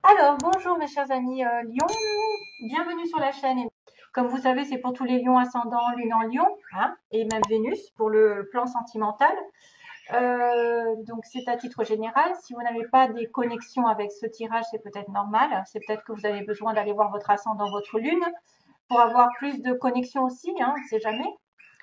Alors, bonjour mes chers amis Lion, bienvenue sur la chaîne. Comme vous savez, c'est pour tous les lions ascendants, lune en lion, hein, et même Vénus pour le plan sentimental. Donc c'est à titre général. Si vous n'avez pas des connexions avec ce tirage, c'est peut-être normal. C'est peut-être que vous avez besoin d'aller voir votre ascendant, votre lune, pour avoir plus de connexions aussi, hein, on ne sait jamais.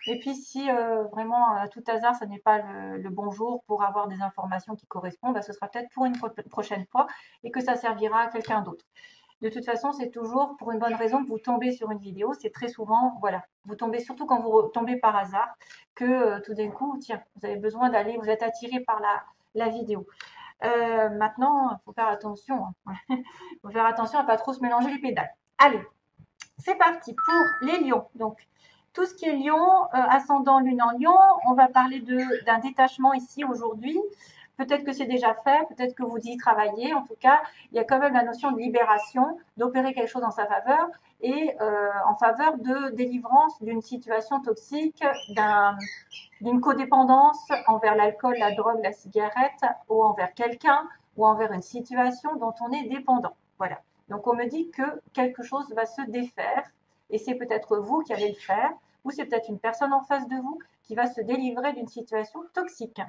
Et puis si vraiment à tout hasard, ce n'est pas le bon jour pour avoir des informations qui correspondent, bah, ce sera peut-être pour une prochaine fois et que ça servira à quelqu'un d'autre. De toute façon, c'est toujours pour une bonne raison que vous tombez sur une vidéo. C'est très souvent, voilà, vous tombez surtout quand vous tombez par hasard, que tout d'un coup, tiens, vous avez besoin d'aller, vous êtes attiré par la vidéo. Maintenant, il faut faire attention. Hein. Il faut faire attention à ne pas trop se mélanger les pédales. Allez, c'est parti pour les lions. Donc, tout ce qui est lion, ascendant, lune en lion, on va parler d'un détachement ici aujourd'hui. Peut-être que c'est déjà fait, peut-être que vous y travaillez. En tout cas, il y a quand même la notion de libération, d'opérer quelque chose en sa faveur et en faveur de délivrance d'une situation toxique, d'une codépendance envers l'alcool, la drogue, la cigarette ou envers quelqu'un ou envers une situation dont on est dépendant. Voilà. Donc on me dit que quelque chose va se défaire et c'est peut-être vous qui allez le faire ou c'est peut-être une personne en face de vous qui va se délivrer d'une situation toxique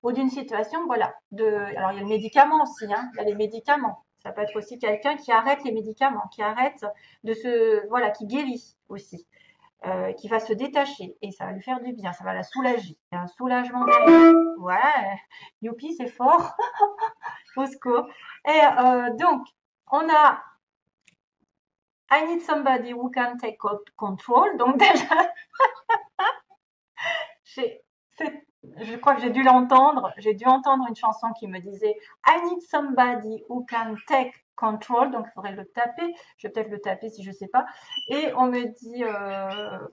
ou d'une situation, voilà. Alors il y a le médicament aussi, hein, il y a les médicaments. Ça peut être aussi quelqu'un qui arrête les médicaments, qui arrête voilà, qui guérit aussi, qui va se détacher et ça va lui faire du bien, ça va la soulager. Il y a un soulagement derrière. Ouais, youpi, c'est fort, au secours. Et donc, on a I need somebody who can take control. Donc déjà, je crois que j'ai dû l'entendre. J'ai dû entendre une chanson qui me disait I need somebody who can take control. Donc il faudrait le taper. Je vais peut-être le taper si je sais pas. Et on me dit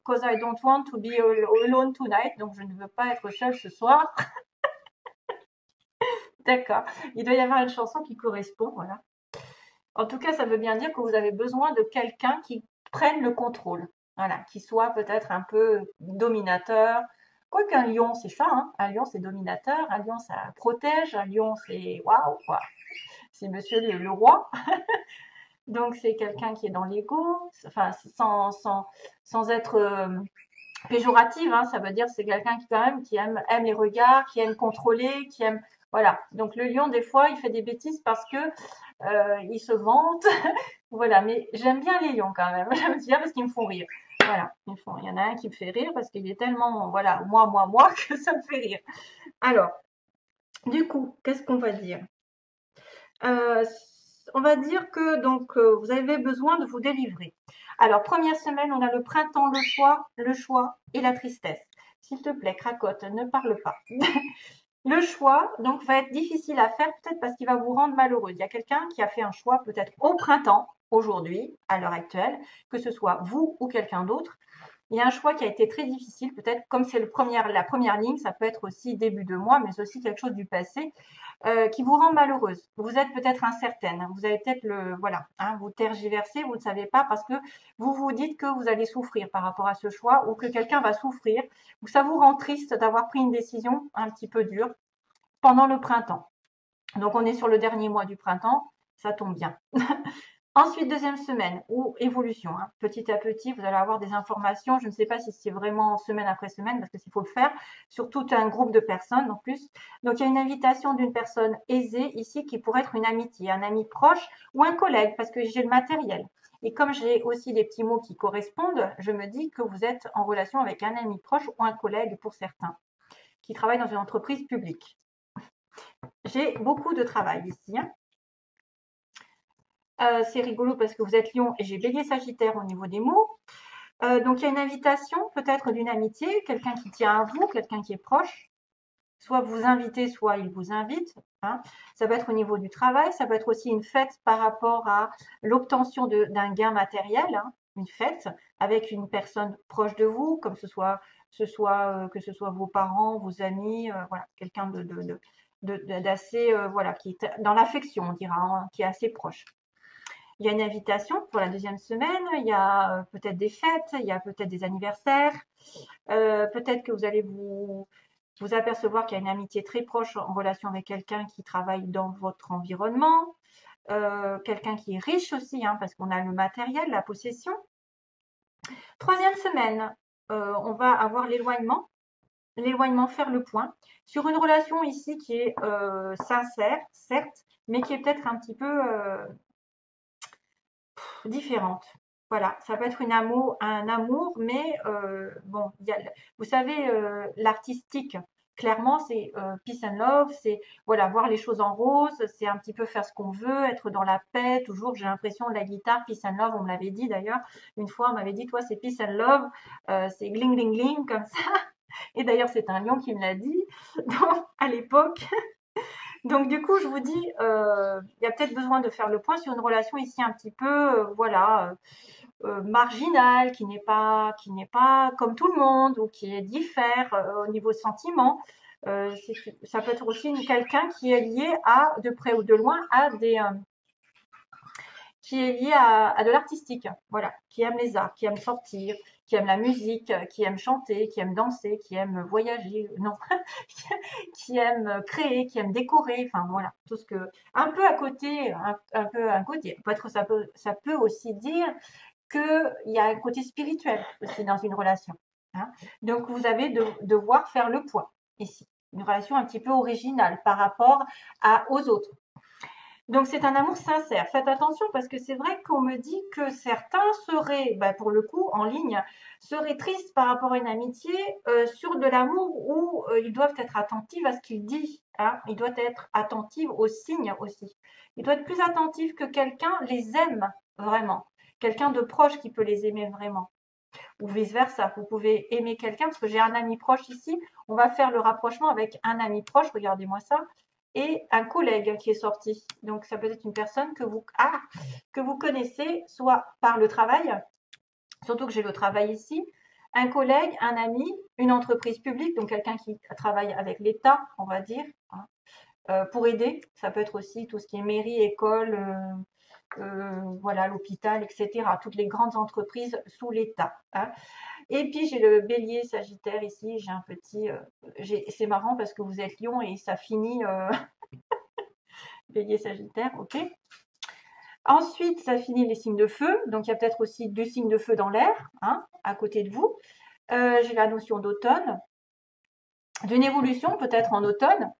cause I don't want to be alone tonight. Donc je ne veux pas être seule ce soir. D'accord. Il doit y avoir une chanson qui correspond. Voilà. En tout cas, ça veut bien dire que vous avez besoin de quelqu'un qui prenne le contrôle. Voilà, qui soit peut-être un peu dominateur. Quoiqu'un lion, c'est ça, hein. Un lion, c'est dominateur. Un lion, ça protège. Un lion, c'est waouh, quoi. C'est monsieur le roi. Donc, c'est quelqu'un qui est dans l'ego. Enfin, sans être péjorative, hein. Ça veut dire que c'est quelqu'un qui, quand même, qui aime les regards, qui aime contrôler, qui aime. Voilà. Donc, le lion, des fois, il fait des bêtises parce que il se vante. Voilà, mais j'aime bien les lions quand même. J'aime bien parce qu'ils me font rire. Voilà, il y en a un qui me fait rire parce qu'il est tellement, voilà, moi, que ça me fait rire. Alors, du coup, qu'est-ce qu'on va dire euh, On va dire que donc vous avez besoin de vous délivrer. Alors, première semaine, on a le printemps, le choix et la tristesse. S'il te plaît, cracotte, ne parle pas. Le choix, donc, va être difficile à faire, peut-être parce qu'il va vous rendre malheureux. Il y a quelqu'un qui a fait un choix, peut-être au printemps, aujourd'hui, à l'heure actuelle, que ce soit vous ou quelqu'un d'autre. Il y a un choix qui a été très difficile, peut-être comme c'est la première ligne, ça peut être aussi début de mois, mais aussi quelque chose du passé, qui vous rend malheureuse. Vous êtes peut-être incertaine, vous avez peut-être voilà, hein, vous tergiversez, vous ne savez pas parce que vous vous dites que vous allez souffrir par rapport à ce choix ou que quelqu'un va souffrir, ou ça vous rend triste d'avoir pris une décision un petit peu dure pendant le printemps. Donc on est sur le dernier mois du printemps, ça tombe bien. Ensuite, deuxième semaine, ou évolution. Hein. Petit à petit, vous allez avoir des informations. Je ne sais pas si c'est vraiment semaine après semaine, parce qu'il faut le faire sur tout un groupe de personnes en plus. Donc, il y a une invitation d'une personne aisée ici qui pourrait être une amitié, un ami proche ou un collègue, parce que j'ai le matériel. Et comme j'ai aussi des petits mots qui correspondent, je me dis que vous êtes en relation avec un ami proche ou un collègue pour certains, qui travaille dans une entreprise publique. J'ai beaucoup de travail ici. Hein. C'est rigolo parce que vous êtes lion et j'ai bélier sagittaire au niveau des mots. Donc il y a une invitation peut-être d'une amitié, quelqu'un qui tient à vous, quelqu'un qui est proche. Soit vous invitez, soit il vous invite. Hein. Ça peut être au niveau du travail, ça peut être aussi une fête par rapport à l'obtention d'un gain matériel, hein, une fête avec une personne proche de vous, comme que ce soit vos parents, vos amis, voilà, quelqu'un d'assez, voilà, qui est dans l'affection, on dira, hein, qui est assez proche. Il y a une invitation pour la deuxième semaine, il y a peut-être des fêtes, il y a peut-être des anniversaires, peut-être que vous allez vous apercevoir qu'il y a une amitié très proche en relation avec quelqu'un qui travaille dans votre environnement. quelqu'un qui est riche aussi, hein, parce qu'on a le matériel, la possession. Troisième semaine, on va avoir l'éloignement. L'éloignement, faire le point sur une relation ici qui est sincère, certes, mais qui est peut-être un petit peu différente. Voilà, ça peut être un amour, mais bon, vous savez, l'artistique, clairement, c'est peace and love, c'est voilà, voir les choses en rose, c'est un petit peu faire ce qu'on veut, être dans la paix, toujours, j'ai l'impression de la guitare, peace and love, on me l'avait dit d'ailleurs, une fois, on m'avait dit, toi, c'est peace and love, c'est gling, gling, gling, comme ça. Et d'ailleurs, c'est un lion qui me l'a dit à l'époque. Donc du coup, je vous dis, il y a peut-être besoin de faire le point sur une relation ici un petit peu, voilà, marginale, qui n'est pas comme tout le monde ou qui est diffère au niveau sentiment. Ça peut être aussi quelqu'un qui est lié à, de près ou de loin, à qui est lié à de l'artistique, voilà, qui aime les arts, qui aime sortir, qui aime la musique, qui aime chanter, qui aime danser, qui aime voyager, non, qui aime créer, qui aime décorer, enfin voilà, tout ce que, un peu à côté, un peu à côté. Peut-être ça peut aussi dire qu'il y a un côté spirituel aussi dans une relation. Hein. Donc vous avez de devoir faire le point ici, une relation un petit peu originale par rapport aux autres. Donc c'est un amour sincère. Faites attention parce que c'est vrai qu'on me dit que certains seraient, pour le coup, en ligne, seraient tristes par rapport à une amitié sur de l'amour où ils doivent être attentifs à ce qu'il dit. Hein. Ils doivent être attentifs aux signes aussi. Ils doivent être plus attentifs que quelqu'un les aime vraiment. Quelqu'un de proche qui peut les aimer vraiment. Ou vice-versa. Vous pouvez aimer quelqu'un parce que j'ai un ami proche ici. On va faire le rapprochement avec un ami proche. Regardez-moi ça et un collègue qui est sorti. Donc, ça peut être une personne que vous connaissez, soit par le travail, surtout que j'ai le travail ici, un collègue, un ami, une entreprise publique, donc quelqu'un qui travaille avec l'État, on va dire, hein, pour aider. Ça peut être aussi tout ce qui est mairie, école, voilà, l'hôpital, etc. Toutes les grandes entreprises sous l'État. Hein. Et puis j'ai le bélier sagittaire ici, j'ai un petit... c'est marrant parce que vous êtes lion et ça finit... bélier sagittaire, ok. Ensuite, ça finit les signes de feu. Donc, il y a peut-être aussi 2 signes de feu dans l'air, hein, à côté de vous. J'ai la notion d'automne, d'une évolution peut-être en automne.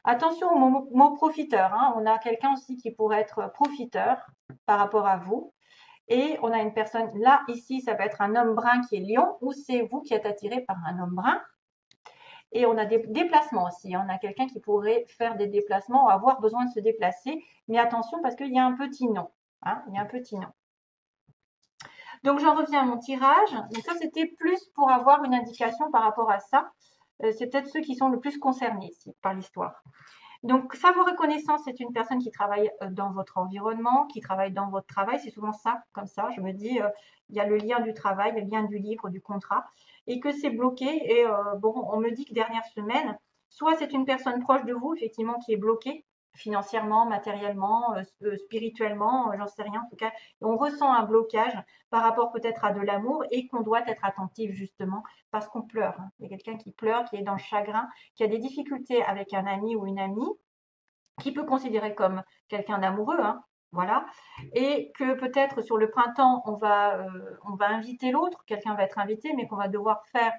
Attention au mot profiteur. Hein. On a quelqu'un aussi qui pourrait être profiteur par rapport à vous. Et on a une personne, là, ici, ça va être un homme brun qui est lion, ou c'est vous qui êtes attiré par un homme brun. Et on a des déplacements aussi. On a quelqu'un qui pourrait faire des déplacements ou avoir besoin de se déplacer. Mais attention parce qu'il y a un petit nom. Hein, il y a un petit nom. Donc, j'en reviens à mon tirage. Donc, ça, c'était plus pour avoir une indication par rapport à ça. C'est peut-être ceux qui sont le plus concernés ici par l'histoire. Donc, savoir reconnaissance, c'est une personne qui travaille dans votre environnement, qui travaille dans votre travail. C'est souvent ça, comme ça. Je me dis, il y a le lien du travail, le lien du livre, du contrat, et que c'est bloqué. Et bon, on me dit que dernière semaine, soit c'est une personne proche de vous, effectivement, qui est bloquée financièrement, matériellement, spirituellement, j'en sais rien. En tout cas, on ressent un blocage par rapport peut-être à de l'amour et qu'on doit être attentif justement parce qu'on pleure. Hein. Il y a quelqu'un qui pleure, qui est dans le chagrin, qui a des difficultés avec un ami ou une amie, qui peut considérer comme quelqu'un d'amoureux, hein, voilà, et que peut-être sur le printemps, on va inviter l'autre, quelqu'un va être invité, mais qu'on va devoir faire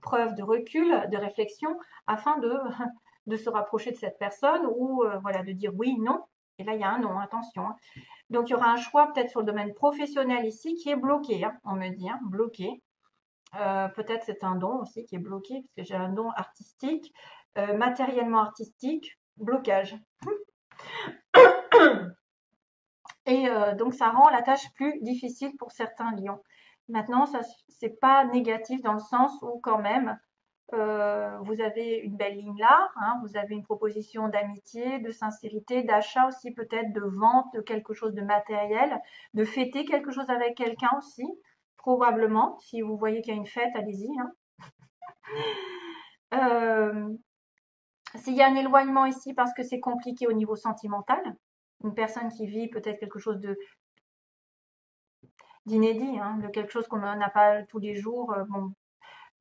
preuve de recul, de réflexion, afin de se rapprocher de cette personne ou voilà, de dire oui, non. Et là, il y a un non, attention. Hein. Donc, il y aura un choix peut-être sur le domaine professionnel ici qui est bloqué, hein, on me dit, hein, bloqué. Peut-être c'est un don aussi qui est bloqué, parce que j'ai un don artistique, matériellement artistique, blocage. Et donc, ça rend la tâche plus difficile pour certains lions. Maintenant, ça c'est pas négatif dans le sens où quand même, vous avez une belle ligne là, hein, vous avez une proposition d'amitié, de sincérité, d'achat aussi peut-être, de vente de quelque chose de matériel, de fêter quelque chose avec quelqu'un aussi, probablement. Si vous voyez qu'il y a une fête, allez-y. Hein. S'il y a un éloignement ici parce que c'est compliqué au niveau sentimental, une personne qui vit peut-être quelque chose d'inédit, hein, de quelque chose qu'on n'a pas tous les jours, bon,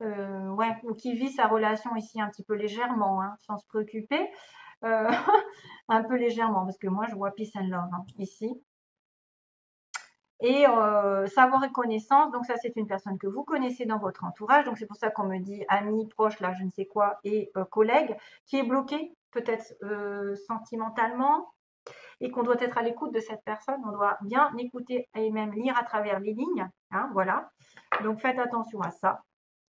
ouais, ou qui vit sa relation ici un petit peu légèrement, hein, sans se préoccuper. un peu légèrement, parce que moi, je vois peace and love hein, ici. Et savoir et connaissance, donc ça, c'est une personne que vous connaissez dans votre entourage. Donc, c'est pour ça qu'on me dit ami, proche, là, je ne sais quoi, et collègue, qui est bloqué, peut-être sentimentalement, et qu'on doit être à l'écoute de cette personne. On doit bien écouter et même lire à travers les lignes. Hein, voilà. Donc, faites attention à ça.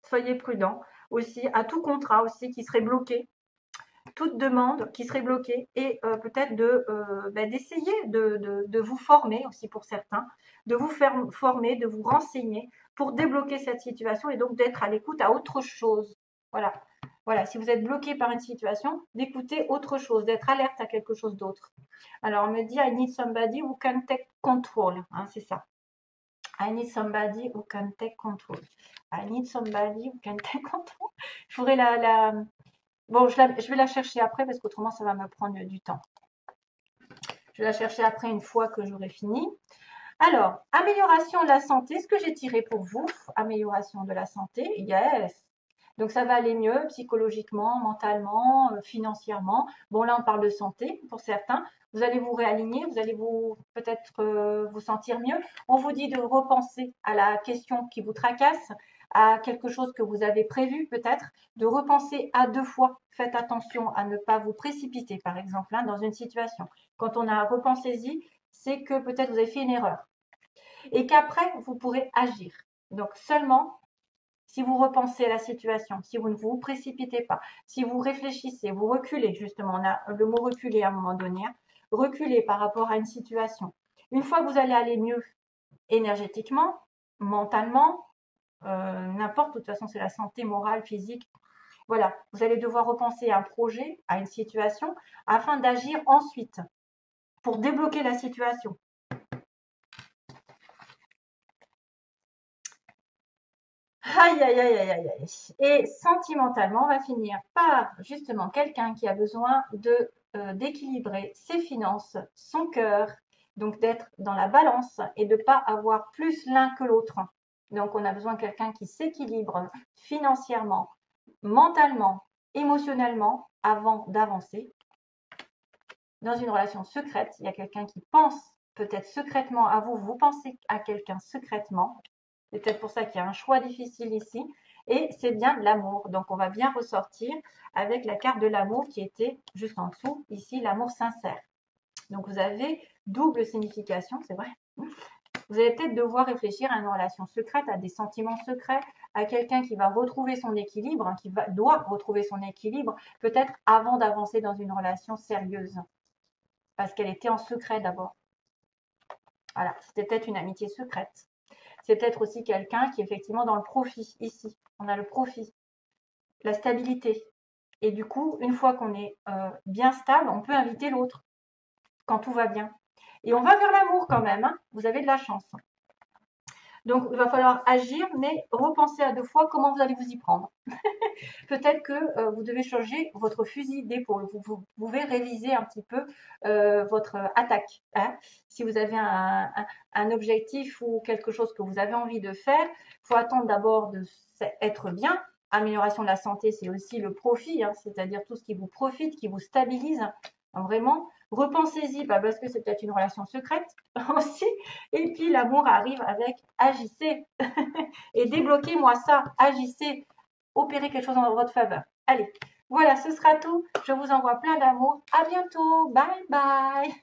Soyez prudents. Aussi, à tout contrat aussi qui serait bloqué, toute demande qui serait bloquée et peut-être d'essayer de vous former aussi pour certains, de vous faire former, de vous renseigner pour débloquer cette situation et donc d'être à l'écoute à autre chose. Voilà. Voilà, si vous êtes bloqué par une situation, d'écouter autre chose, d'être alerte à quelque chose d'autre. Alors, on me dit, I need somebody who can take control. Hein, c'est ça. I need somebody who can take control. I need somebody who can take control. Je ferai Bon, je vais la chercher après parce qu'autrement, ça va me prendre du temps. Je vais la chercher après une fois que j'aurai fini. Alors, amélioration de la santé, ce que j'ai tiré pour vous, amélioration de la santé, yes. Donc, ça va aller mieux psychologiquement, mentalement, financièrement. Bon, là, on parle de santé pour certains. Vous allez vous réaligner, vous allez peut-être vous sentir mieux. On vous dit de repenser à la question qui vous tracasse, à quelque chose que vous avez prévu peut-être, de repenser à 2 fois. Faites attention à ne pas vous précipiter, par exemple, hein, dans une situation. Quand on a repensé-y, c'est que peut-être vous avez fait une erreur. Et qu'après, vous pourrez agir. Donc seulement si vous repensez à la situation, si vous ne vous précipitez pas, si vous réfléchissez, vous reculez, justement, on a le mot reculer à un moment donné, hein, reculer par rapport à une situation. Une fois que vous allez aller mieux énergétiquement, mentalement, n'importe, de toute façon c'est la santé morale, physique, voilà, vous allez devoir repenser à un projet, à une situation, afin d'agir ensuite pour débloquer la situation. Aïe, aïe, aïe, aïe, aïe, aïe. Et sentimentalement, on va finir par justement quelqu'un qui a besoin d'équilibrer ses finances, son cœur, donc d'être dans la balance et de ne pas avoir plus l'un que l'autre. Donc, on a besoin de quelqu'un qui s'équilibre financièrement, mentalement, émotionnellement avant d'avancer. Dans une relation secrète, il y a quelqu'un qui pense peut-être secrètement à vous, vous pensez à quelqu'un secrètement. C'est peut-être pour ça qu'il y a un choix difficile ici. Et c'est bien de l'amour. Donc, on va bien ressortir avec la carte de l'amour qui était juste en dessous. Ici, l'amour sincère. Donc, vous avez double signification, c'est vrai. Vous allez peut-être devoir réfléchir à une relation secrète, à des sentiments secrets, à quelqu'un qui va retrouver son équilibre, hein, doit retrouver son équilibre, peut-être avant d'avancer dans une relation sérieuse. Parce qu'elle était en secret d'abord. Voilà, c'était peut-être une amitié secrète. C'est peut-être aussi quelqu'un qui est effectivement dans le profit. Ici, on a le profit, la stabilité. Et du coup, une fois qu'on est bien stable, on peut inviter l'autre quand tout va bien. Et on va vers l'amour quand même. Hein. Vous avez de la chance. Donc, il va falloir agir, mais repenser à 2 fois comment vous allez vous y prendre. Peut-être que vous devez changer votre fusil d'épaule. Vous pouvez réviser un petit peu votre attaque. Hein. Si vous avez un objectif ou quelque chose que vous avez envie de faire, il faut attendre d'abord d'être bien. Amélioration de la santé, c'est aussi le profit, hein, c'est-à-dire tout ce qui vous profite, qui vous stabilise. Donc vraiment, repensez-y, parce que c'est peut-être une relation secrète aussi. Et puis l'amour arrive avec agissez et débloquez-moi ça, agissez, opérez quelque chose en votre faveur. Allez, voilà, ce sera tout. Je vous envoie plein d'amour. À bientôt. Bye bye.